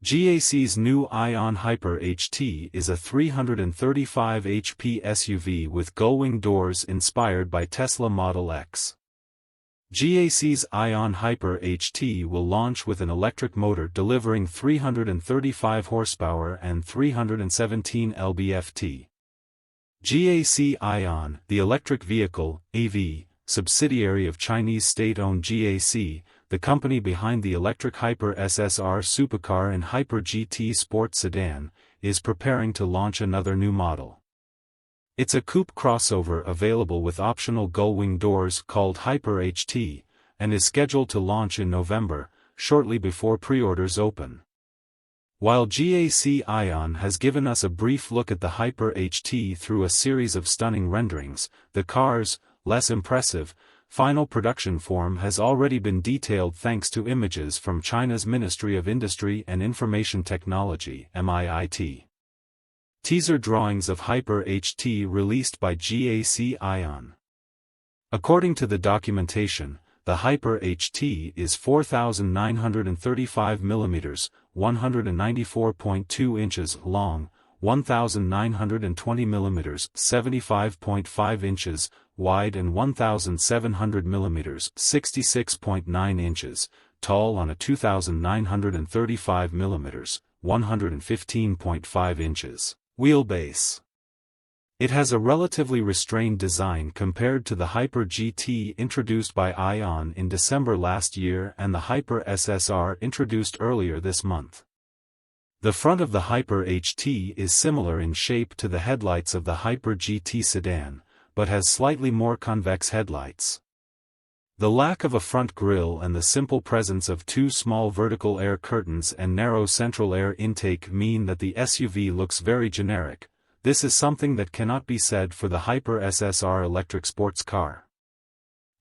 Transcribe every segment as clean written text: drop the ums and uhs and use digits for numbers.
GAC's new Aion Hyper HT is a 335 HP SUV with gull-wing doors inspired by Tesla Model X. GAC's Aion Hyper HT will launch with an electric motor delivering 335 horsepower and 317 lb-ft. GAC Aion, the electric vehicle, AV, subsidiary of Chinese state-owned GAC, the company behind the electric Hyper SSR supercar and Hyper GT sports sedan, is preparing to launch another new model. It's a coupe crossover available with optional gull-wing doors called Hyper HT, and is scheduled to launch in November, shortly before pre-orders open. While GAC Aion has given us a brief look at the Hyper HT through a series of stunning renderings, the car's, less impressive, final production form has already been detailed thanks to images from China's Ministry of Industry and Information Technology (MIIT). Teaser drawings of Hyper HT released by GAC Aion. According to the documentation, the Hyper HT is 4,935 mm, 194.2 inches long, 1,920 mm, 75.5 inches, wide and 1,700 mm, 66.9 inches, tall on a 2,935 mm, 115.5 inches, wheelbase. It has a relatively restrained design compared to the Hyper GT introduced by Aion in December last year and the Hyper SSR introduced earlier this month. The front of the Hyper HT is similar in shape to the headlights of the Hyper GT sedan, but has slightly more convex headlights. The lack of a front grille and the simple presence of two small vertical air curtains and narrow central air intake mean that the SUV looks very generic. This is something that cannot be said for the Hyper SSR electric sports car.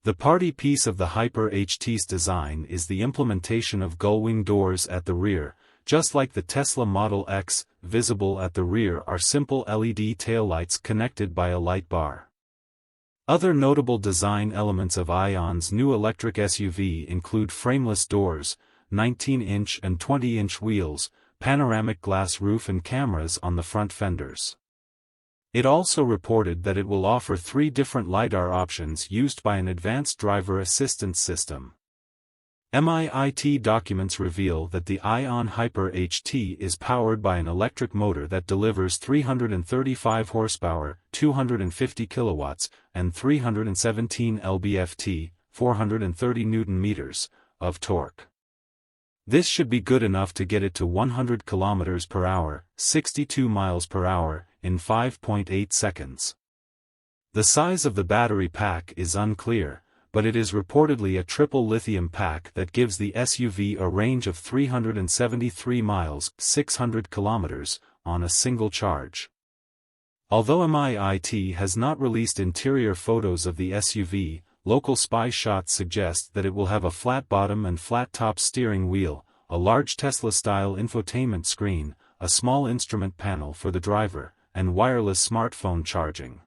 The party piece of the Hyper HT's design is the implementation of gull-wing doors at the rear. Just like the Tesla Model X, visible at the rear are simple LED taillights connected by a light bar. Other notable design elements of Aion's new electric SUV include frameless doors, 19-inch and 20-inch wheels, panoramic glass roof and cameras on the front fenders. It also reported that it will offer 3 different LiDAR options used by an advanced driver assistance system. MIIT documents reveal that the Aion Hyper HT is powered by an electric motor that delivers 335 horsepower, 250 kilowatts, and 317 lb-ft, 430 Nm, of torque. This should be good enough to get it to 100 km per hour, 62 miles per hour, in 5.8 seconds. The size of the battery pack is unclear, but it is reportedly a triple lithium pack that gives the SUV a range of 373 miles, 600 kilometers, on a single charge. Although MIIT has not released interior photos of the SUV, local spy shots suggest that it will have a flat bottom and flat top steering wheel, a large Tesla-style infotainment screen, a small instrument panel for the driver, and wireless smartphone charging.